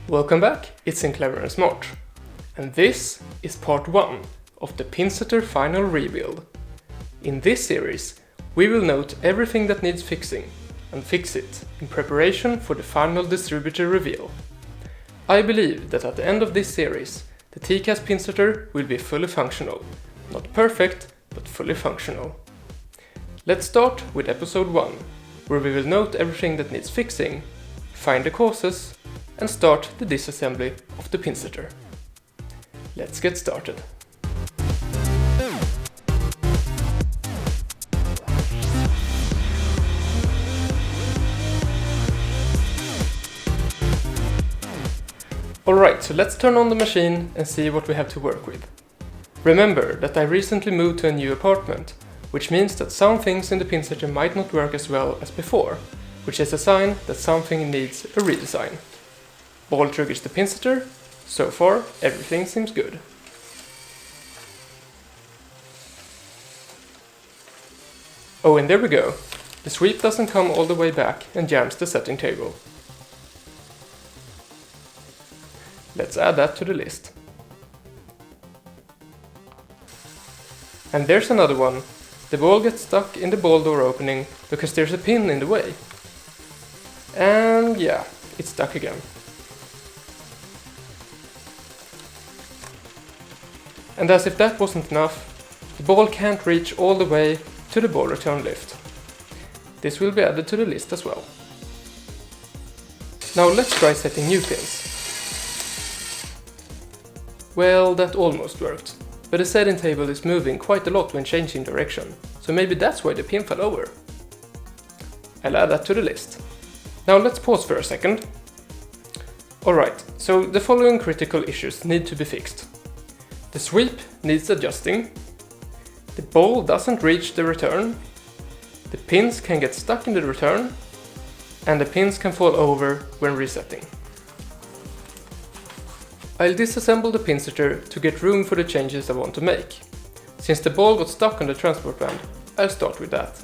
Welcome back, it's Clever and Smart. And this is part 1 of the Pinsetter final rebuild. In this series, we will note everything that needs fixing and fix it in preparation for the final distributor reveal. I believe that at the end of this series, the TCAS Pinsetter will be fully functional. Not perfect, but fully functional. Let's start with episode 1, where we will note everything that needs fixing, find the causes, and start the disassembly of the Pinsetter. Let's get started. Alright, so let's turn on the machine and see what we have to work with. Remember that I recently moved to a new apartment, which means that some things in the Pinsetter might not work as well as before, which is a sign that something needs a redesign. Ball triggers the Pinsetter. So far, everything seems good. Oh, and there we go. The sweep doesn't come all the way back and jams the setting table. Let's add that to the list. And there's another one. The ball gets stuck in the ball door opening because there's a pin in the way. And yeah, it's stuck again. And as if that wasn't enough, the ball can't reach all the way to the ball return lift. This will be added to the list as well. Now let's try setting new pins. Well, that almost worked, but the setting table is moving quite a lot when changing direction, so maybe that's why the pin fell over. I'll add that to the list. Now let's pause for a second. Alright, so the following critical issues need to be fixed. The sweep needs adjusting, the ball doesn't reach the return, the pins can get stuck in the return, and the pins can fall over when resetting. I'll disassemble the Pinsetter to get room for the changes I want to make. Since the ball got stuck on the transport band, I'll start with that.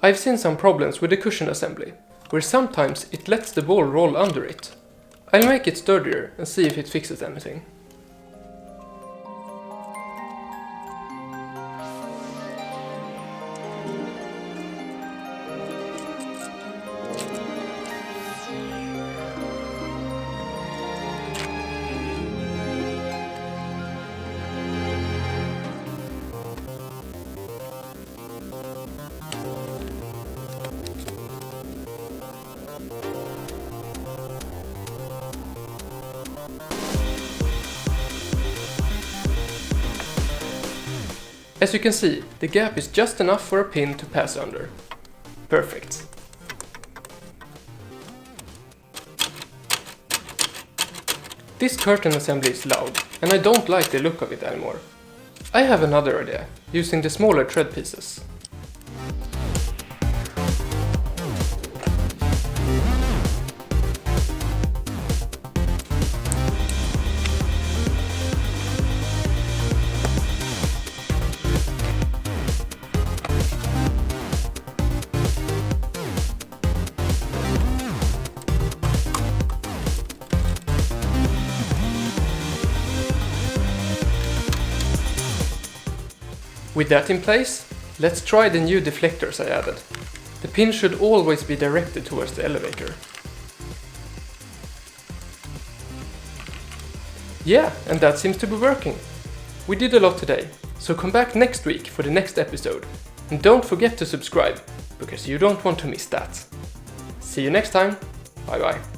I've seen some problems with the cushion assembly, where sometimes it lets the ball roll under it. I'll make it sturdier and see if it fixes anything. As you can see, the gap is just enough for a pin to pass under. Perfect. This curtain assembly is loud, and I don't like the look of it anymore. I have another idea, using the smaller thread pieces. With that in place, let's try the new deflectors I added. The pin should always be directed towards the elevator. Yeah, and that seems to be working. We did a lot today, so come back next week for the next episode. And don't forget to subscribe, because you don't want to miss that. See you next time, bye bye.